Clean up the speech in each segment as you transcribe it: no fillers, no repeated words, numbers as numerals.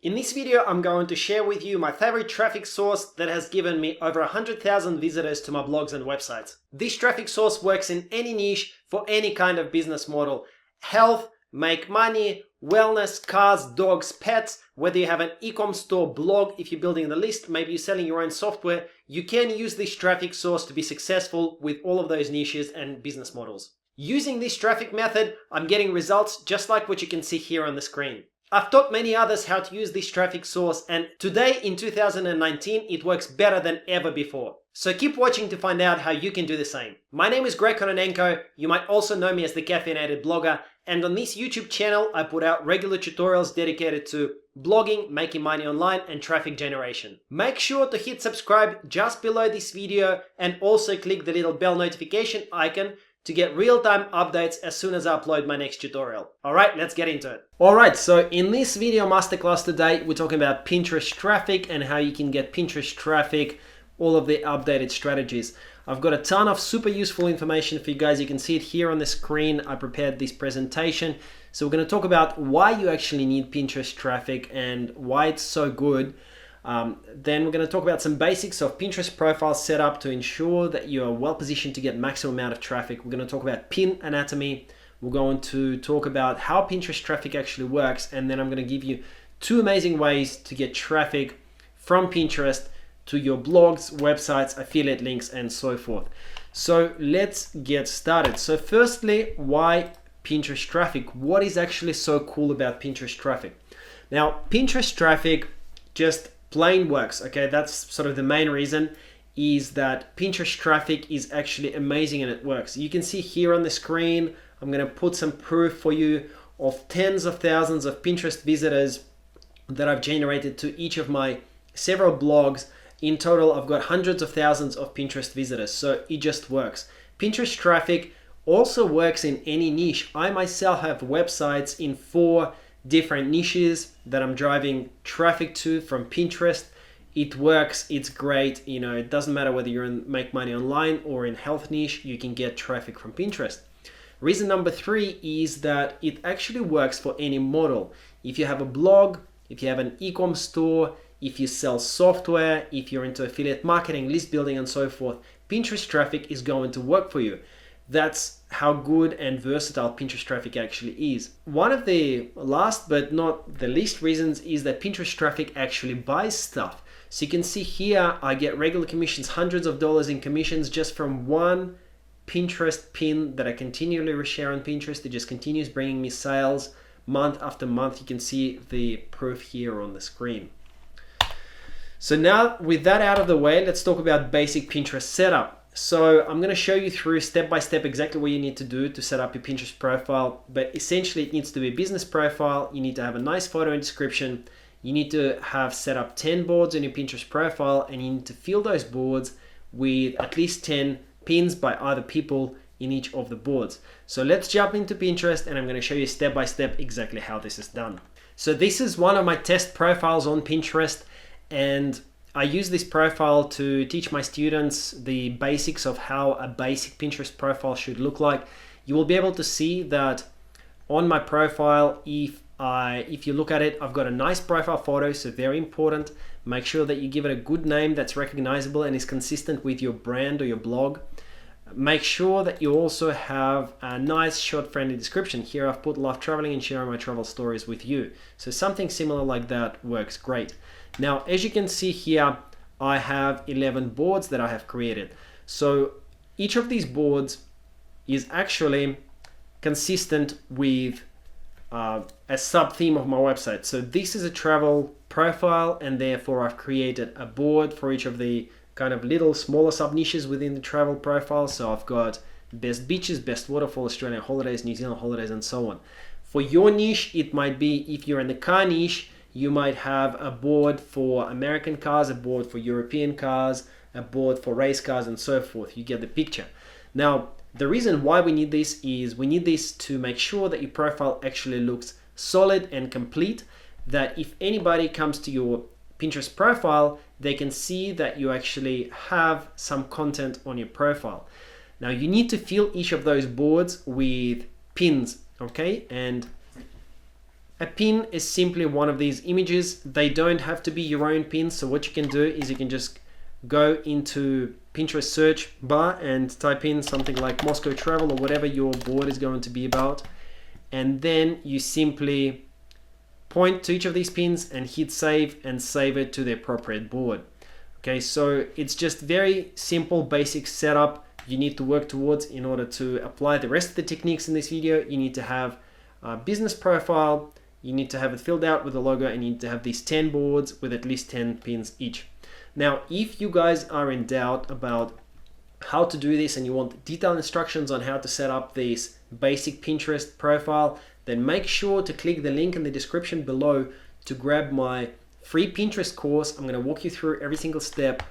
In this video, I'm going to share with you my favorite traffic source that has given me over 100,000 visitors to my blogs and websites. This traffic source works in any niche for any kind of business model. Health, make money, wellness, cars, dogs, pets, whether you have an e-com store, blog, if you're building the list, maybe you're selling your own software, you can use this traffic source to be successful with all of those niches and business models. Using this traffic method, I'm getting results just like what you can see here on the screen. I've taught many others how to use this traffic source, and today in 2019 it works better than ever before. So keep watching to find out how you can do the same. My name is Kononenko. You might also know me as the Caffeinated blogger, and on this YouTube channel I put out regular tutorials dedicated to blogging, making money online, and traffic generation. Make sure to hit subscribe just below this video and also click the little bell notification icon to get real-time updates as soon as I upload my next tutorial. Alright, let's get into it. Alright, so in this video masterclass today, we're talking about Pinterest traffic and how you can get Pinterest traffic, all of the updated strategies. I've got a ton of super useful information for you guys. You can see it here on the screen. I prepared this presentation. So we're going to talk about why you actually need Pinterest traffic and why it's so good. Then we're going to talk about some basics of Pinterest profile setup to ensure that you are well positioned to get maximum amount of traffic. We're going to talk about pin anatomy. We're going to talk about how Pinterest traffic actually works. And then I'm going to give you two amazing ways to get traffic from Pinterest to your blogs, websites, affiliate links, and so forth. So let's get started. So firstly, why Pinterest traffic? What is actually so cool about Pinterest traffic? Now, Pinterest traffic just plain works, okay? That's sort of the main reason, is that Pinterest traffic is actually amazing and it works. You can see here on the screen, I'm gonna put some proof for you of tens of thousands of Pinterest visitors that I've generated to each of my several blogs. In total, I've got hundreds of thousands of Pinterest visitors, so it just works. Pinterest traffic also works in any niche. I myself have websites in 4 different niches that I'm driving traffic to from Pinterest. It works, it's great. You know, it doesn't matter whether you're in make money online or in health niche, you can get traffic from Pinterest. Reason number 3 is that it actually works for any model. If you have a blog, if you have an e-com store, if you sell software, if you're into affiliate marketing, list building, and so forth, Pinterest traffic is going to work for you. That's how good and versatile Pinterest traffic actually is. One of the last but not the least reasons is that Pinterest traffic actually buys stuff. So you can see here, I get regular commissions, hundreds of dollars in commissions just from one Pinterest pin that I continually reshare on Pinterest. It just continues bringing me sales month after month. You can see the proof here on the screen. So now with that out of the way, let's talk about basic Pinterest setup. So I'm going to show you through step by step exactly what you need to do to set up your Pinterest profile. But essentially it needs to be a business profile. You need to have a nice photo and description. You need to have set up 10 boards on your Pinterest profile, and you need to fill those boards with at least 10 pins by other people in each of the boards. So let's jump into Pinterest and I'm going to show you step by step exactly how this is done. So this is one of my test profiles on Pinterest, and I use this profile to teach my students the basics of how a basic Pinterest profile should look like. You will be able to see that on my profile, if you look at it, I've got a nice profile photo, so very important. Make sure that you give it a good name that's recognizable and is consistent with your brand or your blog. Make sure that you also have a nice short-friendly description. Here I've put love traveling and sharing my travel stories with you. So something similar like that works great. Now, as you can see here, I have 11 boards that I have created. So each of these boards is actually consistent with a sub-theme of my website. So this is a travel profile, and therefore I've created a board for each of the kind of little smaller sub-niches within the travel profile. So I've got best beaches, best waterfall, Australian holidays, New Zealand holidays, and so on. For your niche, it might be, if you're in the car niche, you might have a board for American cars, a board for European cars, a board for race cars, and so forth. You get the picture. Now, the reason why we need this is we need this to make sure that your profile actually looks solid and complete, that if anybody comes to your Pinterest profile, they can see that you actually have some content on your profile. Now, you need to fill each of those boards with pins, okay? And A pin is simply one of these images. They don't have to be your own pins. So what you can do is you can just go into Pinterest search bar and type in something like Moscow travel or whatever your board is going to be about. And then you simply point to each of these pins and hit save and save it to the appropriate board. Okay, so it's just very simple, basic setup you need to work towards in order to apply the rest of the techniques in this video. You need to have a business profile, you need to have it filled out with a logo, and you need to have these 10 boards with at least 10 pins each. Now, if you guys are in doubt about how to do this and you want detailed instructions on how to set up this basic Pinterest profile, then make sure to click the link in the description below to grab my free Pinterest course. I'm going to walk you through every single step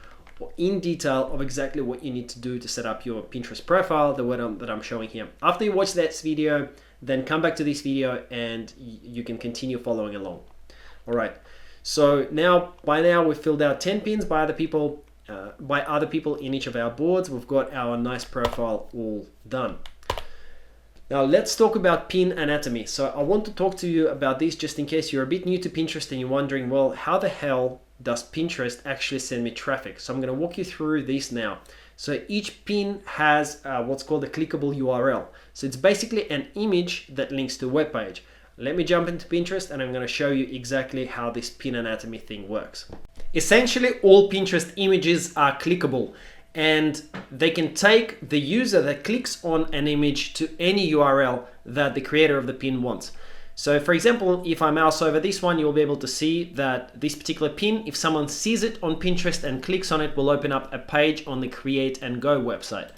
in detail of exactly what you need to do to set up your Pinterest profile, the one that I'm showing here. After you watch that video, then come back to this video and you can continue following along. All right. So by now we've filled out 10 pins by other people in each of our boards. We've got our nice profile all done. Now let's talk about pin anatomy. So I want to talk to you about this just in case you're a bit new to Pinterest and you're wondering, well, how the hell does Pinterest actually send me traffic? So I'm going to walk you through this now. So each pin has what's called a clickable URL. So it's basically an image that links to a web page. Let me jump into Pinterest and I'm going to show you exactly how this pin anatomy thing works. Essentially, all Pinterest images are clickable, and they can take the user that clicks on an image to any URL that the creator of the pin wants. So for example, if I mouse over this one, you'll be able to see that this particular pin, if someone sees it on Pinterest and clicks on it, will open up a page on the Create and Go website.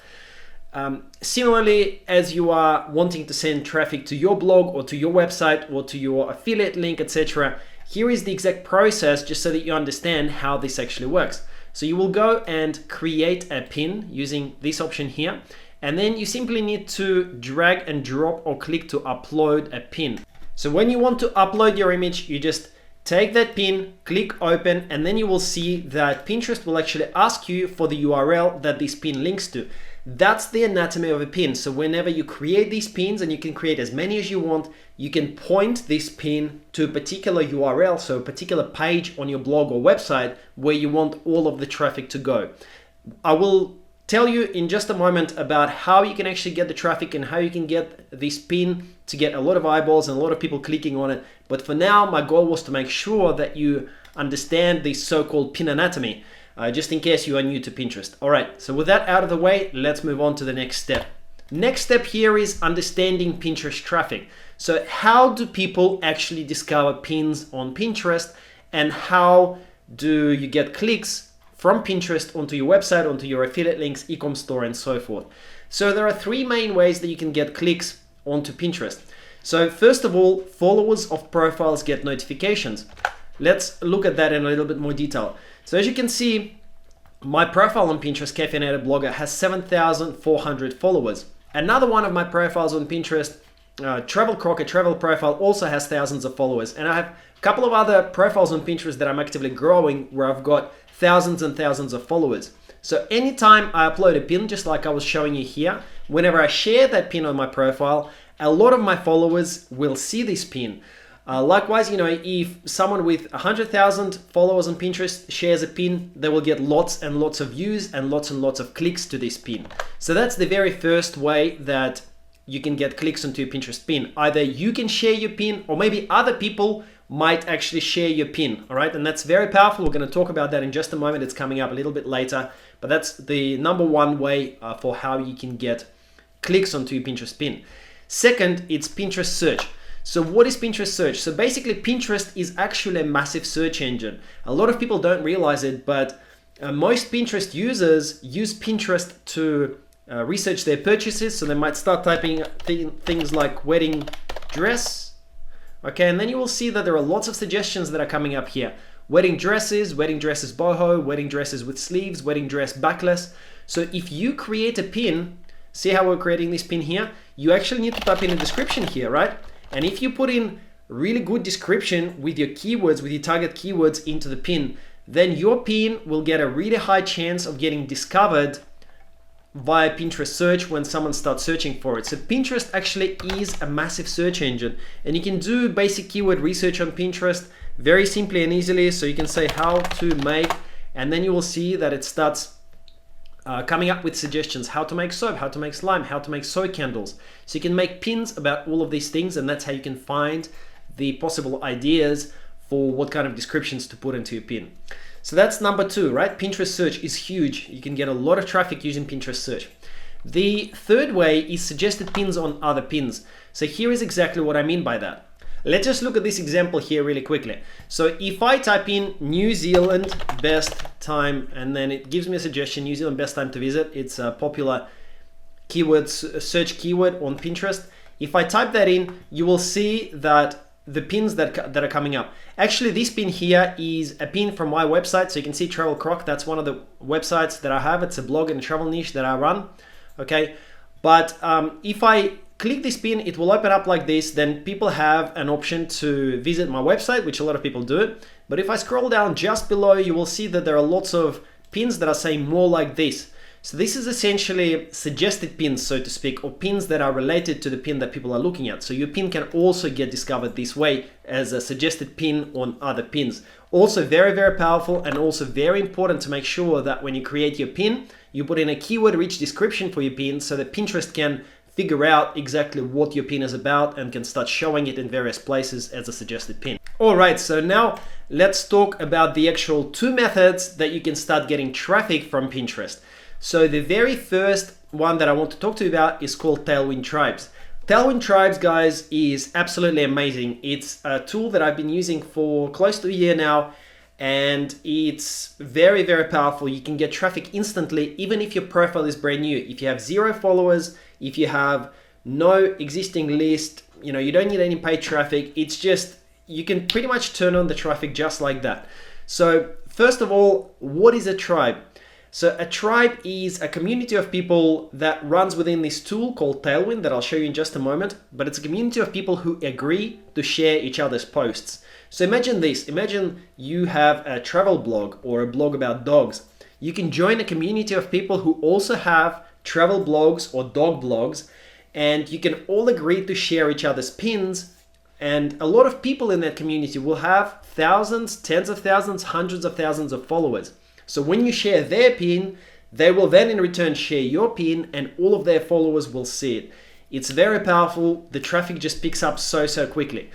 Similarly, as you are wanting to send traffic to your blog or to your website or to your affiliate link, etc., here is the exact process just so that you understand how this actually works. So you will go and create a pin using this option here, and then you simply need to drag and drop or click to upload a pin. So when you want to upload your image, you just take that pin, click open, and then you will see that Pinterest will actually ask you for the URL that this pin links to. That's the anatomy of a pin. So whenever you create these pins, and you can create as many as you want, you can point this pin to a particular URL, so a particular page on your blog or website where you want all of the traffic to go. I will tell you in just a moment about how you can actually get the traffic and how you can get this pin to get a lot of eyeballs and a lot of people clicking on it. But for now, my goal was to make sure that you understand this so-called pin anatomy, just in case you are new to Pinterest. All right, so with that out of the way, let's move on to the next step. Next step here is understanding Pinterest traffic. So how do people actually discover pins on Pinterest, and how do you get clicks from Pinterest onto your website, onto your affiliate links, e-com store, and so forth? So there are three main ways that you can get clicks onto Pinterest. So first of all, followers of profiles get notifications. Let's look at that in a little bit more detail. So as you can see, my profile on Pinterest, Caffeinated Blogger, has 7,400 followers. Another one of my profiles on Pinterest, Travel Crocker Travel Profile, also has thousands of followers. And I have a couple of other profiles on Pinterest that I'm actively growing where I've got thousands and thousands of followers. So anytime I upload a pin, just like I was showing you here, whenever I share that pin on my profile, a lot of my followers will see this pin. Likewise, if someone with 100,000 followers on Pinterest shares a pin, they will get lots and lots of views and lots of clicks to this pin. So that's the very first way that you can get clicks onto your Pinterest pin. Either you can share your pin, or maybe other people might actually share your pin. All right, and that's very powerful. We're going to talk about that in just a moment. It's coming up a little bit later, but that's the number one way for how you can get clicks onto your Pinterest pin. Second, it's Pinterest search. So what is Pinterest search? So basically, Pinterest is actually a massive search engine. A lot of people don't realize it, but most Pinterest users use Pinterest to research their purchases. So they might start typing things like wedding dress. Okay, and then you will see that there are lots of suggestions that are coming up here. Wedding dresses boho, wedding dresses with sleeves, wedding dress backless. So if you create a pin, see how we're creating this pin here? You actually need to type in a description here, right? And if you put in really good description with your keywords, with your target keywords into the pin, then your pin will get a really high chance of getting discovered via Pinterest search when someone starts searching for it. So Pinterest actually is a massive search engine, and you can do basic keyword research on Pinterest very simply and easily. So you can say how to make, and then you will see that it starts coming up with suggestions: how to make soap, how to make slime, how to make soy candles. So you can make pins about all of these things, and that's how you can find the possible ideas for what kind of descriptions to put into your pin. So that's number 2, right? Pinterest search is huge. You can get a lot of traffic using Pinterest search. The third way is suggested pins on other pins. So here is exactly what I mean by that. Let's just look at this example here really quickly. So if I type in New Zealand best time, and then it gives me a suggestion, New Zealand best time to visit. It's a popular keyword search keyword on Pinterest. If I type that in, you will see that the pins that are coming up. Actually, this pin here is a pin from my website. So you can see Travel Croc. That's one of the websites that I have. It's a blog and a travel niche that I run. Okay, but if I click this pin, it will open up like this. Then people have an option to visit my website, which a lot of people do. But if I scroll down just below, you will see that there are lots of pins that are saying more like this. So this is essentially suggested pins, so to speak, or pins that are related to the pin that people are looking at. So your pin can also get discovered this way as a suggested pin on other pins. Also very, very powerful, and also very important to make sure that when you create your pin, you put in a keyword-rich description for your pin so that Pinterest can figure out exactly what your pin is about and can start showing it in various places as a suggested pin. All right, so now let's talk about the actual 2 methods that you can start getting traffic from Pinterest. So the very first one that I want to talk to you about is called Tailwind Tribes. Tailwind Tribes, guys, is absolutely amazing. It's a tool that I've been using for close to a year now, and it's very, very powerful. You can get traffic instantly, even if your profile is brand new. If you have 0 followers, if you have no existing list, you don't need any paid traffic. It's just, you can pretty much turn on the traffic just like that. So first of all, what is a tribe? So a tribe is a community of people that runs within this tool called Tailwind that I'll show you in just a moment, but it's a community of people who agree to share each other's posts. So imagine this, imagine you have a travel blog or a blog about dogs. You can join a community of people who also have travel blogs or dog blogs, and you can all agree to share each other's pins. And a lot of people in that community will have thousands, tens of thousands, hundreds of thousands of followers. So when you share their pin, they will then in return share your pin, and all of their followers will see it. It's very powerful. The traffic just picks up so quickly.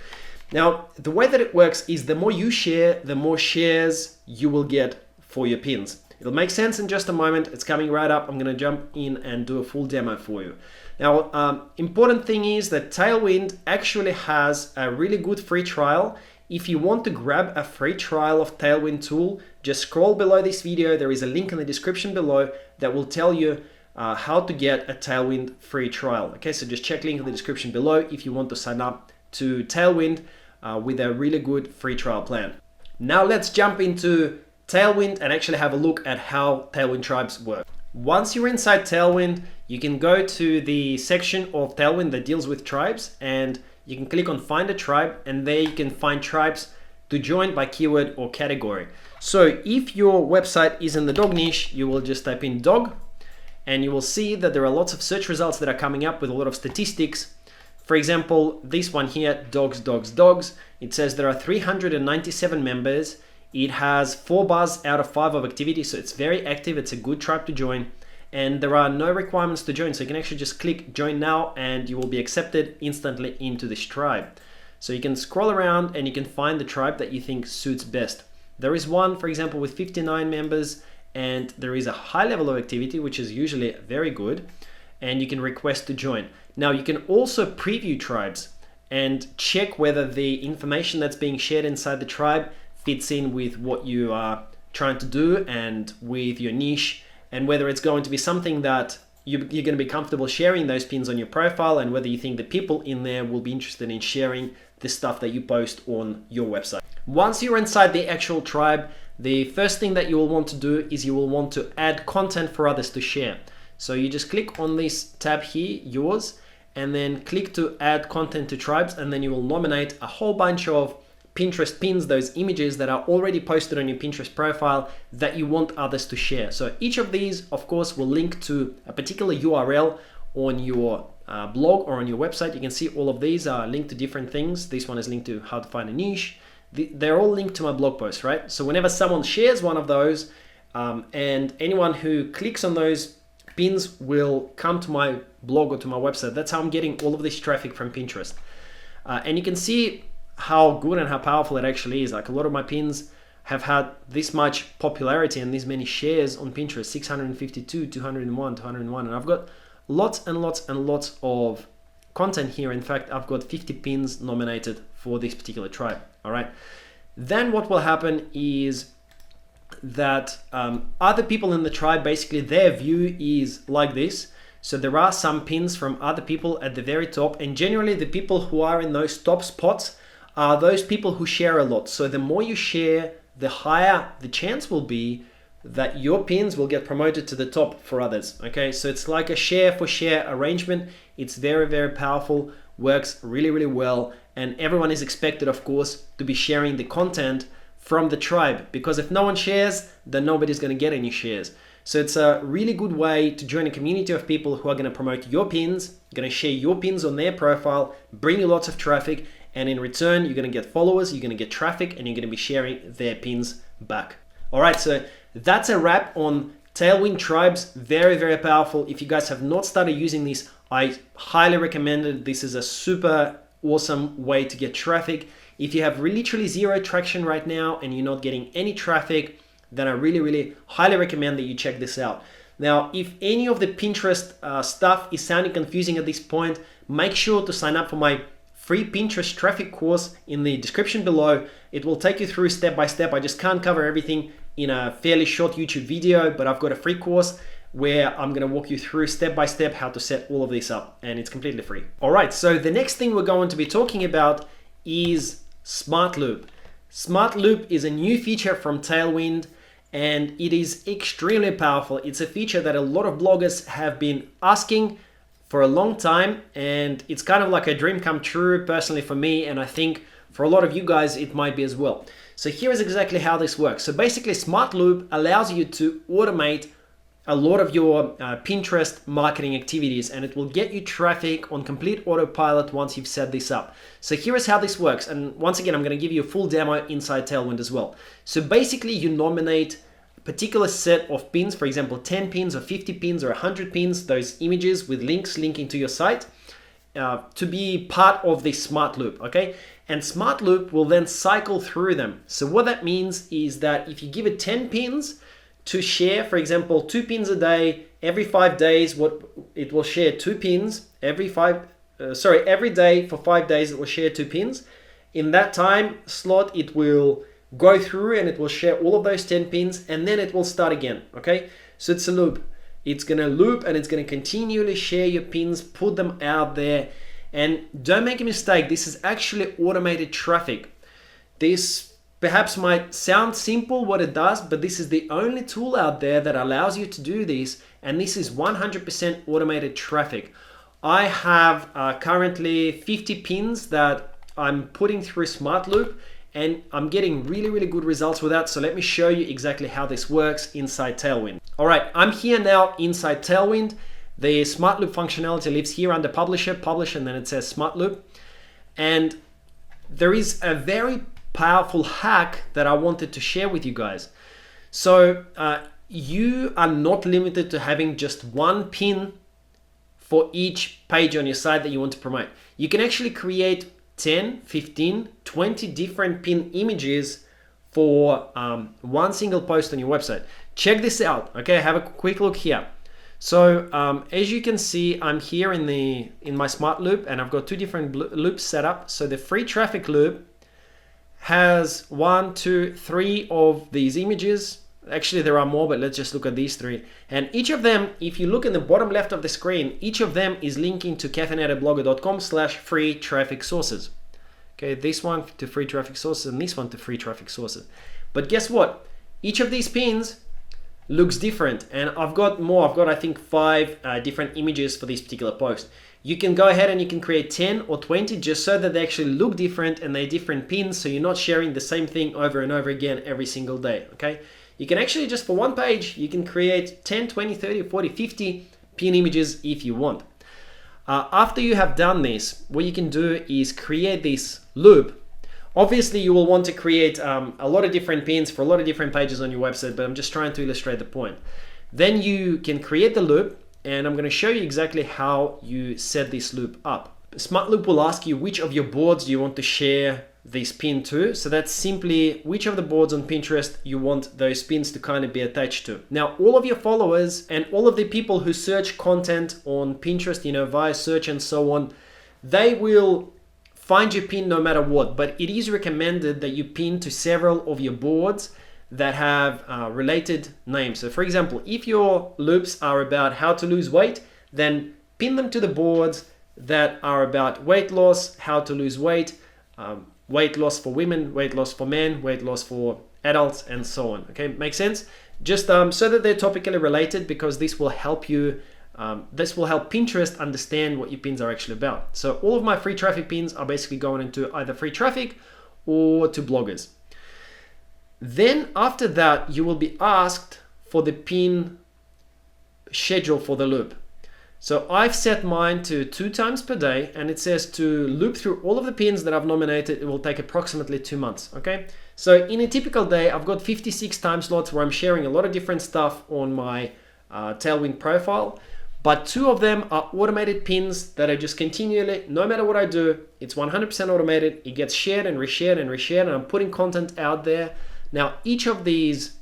Now, the way that it works is the more you share, the more shares you will get for your pins. It'll make sense in just a moment. It's coming right up. I'm going to jump in and do a full demo for you. Now, important thing is that Tailwind actually has a really good free trial. If you want to grab a free trial of Tailwind tool, just scroll below this video. There is a link in the description below that will tell you how to get a Tailwind free trial. Okay, so just check link in the description below if you want to sign up to Tailwind with a really good free trial plan. Now let's jump into Tailwind and actually have a look at how Tailwind Tribes work. Once you're inside Tailwind, you can go to the section of Tailwind that deals with tribes, and you can click on Find a Tribe, and there you can find tribes to join by keyword or category. So if your website is in the dog niche, you will just type in dog, and you will see that there are lots of search results that are coming up with a lot of statistics. For example, this one here, dogs, dogs, dogs. It says there are 397 members. It has 4 bars out of 5 of activity, so it's very active. It's a good tribe to join. And there are no requirements to join, so you can actually just click join now and you will be accepted instantly into this tribe. So you can scroll around and you can find the tribe that you think suits best. There is one, for example, with 59 members, and there is a high level of activity, which is usually very good, and you can request to join. Now you can also preview tribes and check whether the information that's being shared inside the tribe fits in with what you are trying to do and with your niche, and whether it's going to be something that you're going to be comfortable sharing those pins on your profile, and whether you think the people in there will be interested in sharing the stuff that you post on your website. Once you're inside the actual tribe, the first thing that you will want to do is you will want to add content for others to share. So you just click on this tab here, yours, and then click to add content to tribes, and then you will nominate a whole bunch of Pinterest pins, those images that are already posted on your Pinterest profile that you want others to share. So each of these, of course, will link to a particular URL on your blog or on your website. You can see all of these are linked to different things. This one is linked to how to find a niche. They're all linked to my blog post, right? So whenever someone shares one of those, and anyone who clicks on those pins will come to my blog or to my website. That's how I'm getting all of this traffic from Pinterest. And you can see how good and how powerful it actually is. Like a lot of my pins have had this much popularity and this many shares on Pinterest, 652, 201, 201. And I've got lots and lots and lots of content here. In fact, I've got 50 pins nominated for this particular tribe. All right. Then what will happen is that other people in the tribe, basically their view is like this. So there are some pins from other people at the very top, and generally the people who are in those top spots are those people who share a lot. So the more you share, the higher the chance will be that your pins will get promoted to the top for others. Okay, so it's like a share for share arrangement. It's very, very powerful, works really, really well, and everyone is expected, of course, to be sharing the content from the tribe, because if no one shares, then nobody's going to get any shares. So it's a really good way to join a community of people who are going to promote your pins, going to share your pins on their profile, bring you lots of traffic, and in return, you're going to get followers, you're going to get traffic, and you're going to be sharing their pins back. All right, so that's a wrap on Tailwind Tribes. Very, very powerful. If you guys have not started using this, I highly recommend it. This is a super awesome way to get traffic. If you have literally zero traction right now and you're not getting any traffic, then I really, really highly recommend that you check this out. Now, if any of the Pinterest stuff is sounding confusing at this point, make sure to sign up for my free Pinterest traffic course in the description below. It will take you through step by step. I just can't cover everything in a fairly short YouTube video, but I've got a free course where I'm going to walk you through step by step how to set all of this up, and it's completely free. All right, so the next thing we're going to be talking about is Smart Loop. Smart Loop is a new feature from Tailwind, and it is extremely powerful. It's a feature that a lot of bloggers have been asking for a long time, and it's kind of like a dream come true personally for me, and I think for a lot of you guys it might be as well. So here is exactly how this works. So basically Smart Loop allows you to automate a lot of your Pinterest marketing activities, and it will get you traffic on complete autopilot once you've set this up. So here is how this works, and once again I'm going to give you a full demo inside Tailwind as well. So basically you nominate a particular set of pins, for example 10 pins or 50 pins or 100 pins, those images with links linking to your site, to be part of this Smart Loop, okay? And Smart Loop will then cycle through them. So what that means is that if you give it 10 pins to share, for example, 2 pins a day, every 5 days, it will share 2 pins every day for 5 days. It will share 2 pins. In that time slot, it will go through and it will share all of those 10 pins, and then it will start again. Okay, so it's a loop. It's gonna loop and it's gonna continually share your pins, put them out there, and don't make a mistake. This is actually automated traffic. This perhaps might sound simple what it does, but this is the only tool out there that allows you to do this, and this is 100% automated traffic. I have currently 50 pins that I'm putting through Smart Loop, and I'm getting really, really good results with that. So let me show you exactly how this works inside Tailwind. All right, I'm here now inside Tailwind. The Smart Loop functionality lives here under Publisher, Publish, and then it says Smart Loop. And there is a very powerful hack that I wanted to share with you guys. So you are not limited to having just one pin for each page on your site that you want to promote. You can actually create 10, 15, 20 different pin images for one single post on your website. Check this out, okay? Have a quick look here. So as you can see, I'm here in my Smart Loop, and I've got 2 different loops set up. So the free traffic loop has 1, 2, 3 of these images. Actually, there are more, but let's just look at these 3. And each of them, if you look in the bottom left of the screen, each of them is linking to caffeinatedblogger.com/free traffic sources. Okay, this one to free traffic sources and this one to free traffic sources. But guess what? Each of these pins looks different. And I've got more. I've got, I think, 5 different images for this particular post. You can go ahead and you can create 10 or 20 just so that they actually look different and they're different pins, so you're not sharing the same thing over and over again every single day, okay? You can actually just for one page, you can create 10, 20, 30, 40, 50 pin images if you want. After you have done this, what you can do is create this loop. Obviously, you will want to create a lot of different pins for a lot of different pages on your website, but I'm just trying to illustrate the point. Then you can create the loop, and I'm going to show you exactly how you set this loop up. Smart Loop will ask you which of your boards you want to share this pin to. So that's simply which of the boards on Pinterest you want those pins to kind of be attached to. Now, all of your followers and all of the people who search content on Pinterest, you know, via search and so on, they will find your pin no matter what, but it is recommended that you pin to several of your boards that have related names. So for example, if your loops are about how to lose weight, then pin them to the boards that are about weight loss, how to lose weight, weight loss for women, weight loss for men, weight loss for adults, and so on. Okay, make sense? Just so that they're topically related, because this will help you, this will help Pinterest understand what your pins are actually about. So all of my free traffic pins are basically going into either free traffic or to bloggers. Then after that, you will be asked for the pin schedule for the loop. So I've set mine to 2 times per day, and it says to loop through all of the pins that I've nominated. It will take approximately 2 months. Okay. So in a typical day, I've got 56 time slots where I'm sharing a lot of different stuff on my Tailwind profile, but 2 of them are automated pins that are just continually, no matter what I do, it's 100% automated. It gets shared and reshared and reshared, and I'm putting content out there. Now, each of these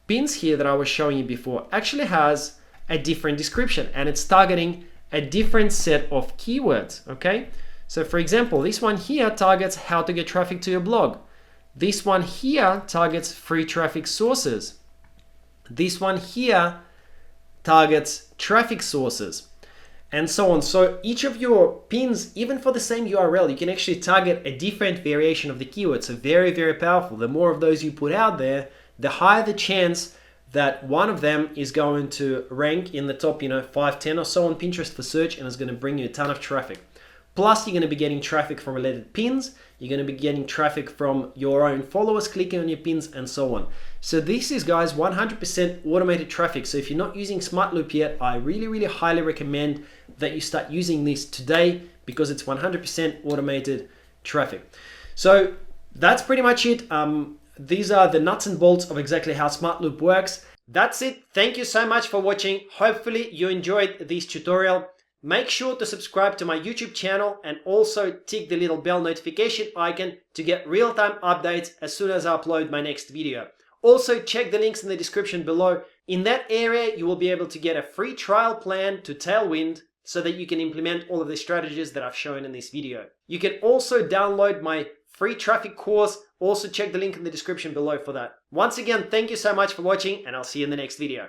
pins here that I was showing you before actually has a different description, and it's targeting a different set of keywords, okay? So for example, this one here targets how to get traffic to your blog. This one here targets free traffic sources. This one here targets traffic sources, and so on. So each of your pins, even for the same URL, you can actually target a different variation of the keyword. So very, very powerful. The more of those you put out there, the higher the chance that one of them is going to rank in the top, 5, 10 or so on Pinterest for search, and is going to bring you a ton of traffic. Plus, you're going to be getting traffic from related pins. You're going to be getting traffic from your own followers clicking on your pins, and so on. So this is, guys, 100% automated traffic. So if you're not using Smart Loop yet, I really, really highly recommend that you start using this today, because it's 100% automated traffic. So that's pretty much it. These are the nuts and bolts of exactly how Smart Loop works. That's it. Thank you so much for watching. Hopefully you enjoyed this tutorial. Make sure to subscribe to my YouTube channel and also tick the little bell notification icon to get real-time updates as soon as I upload my next video. Also, check the links in the description below. In that area, you will be able to get a free trial plan to Tailwind so that you can implement all of the strategies that I've shown in this video. You can also download my free traffic course. Also check the link in the description below for that. Once again, thank you so much for watching, and I'll see you in the next video.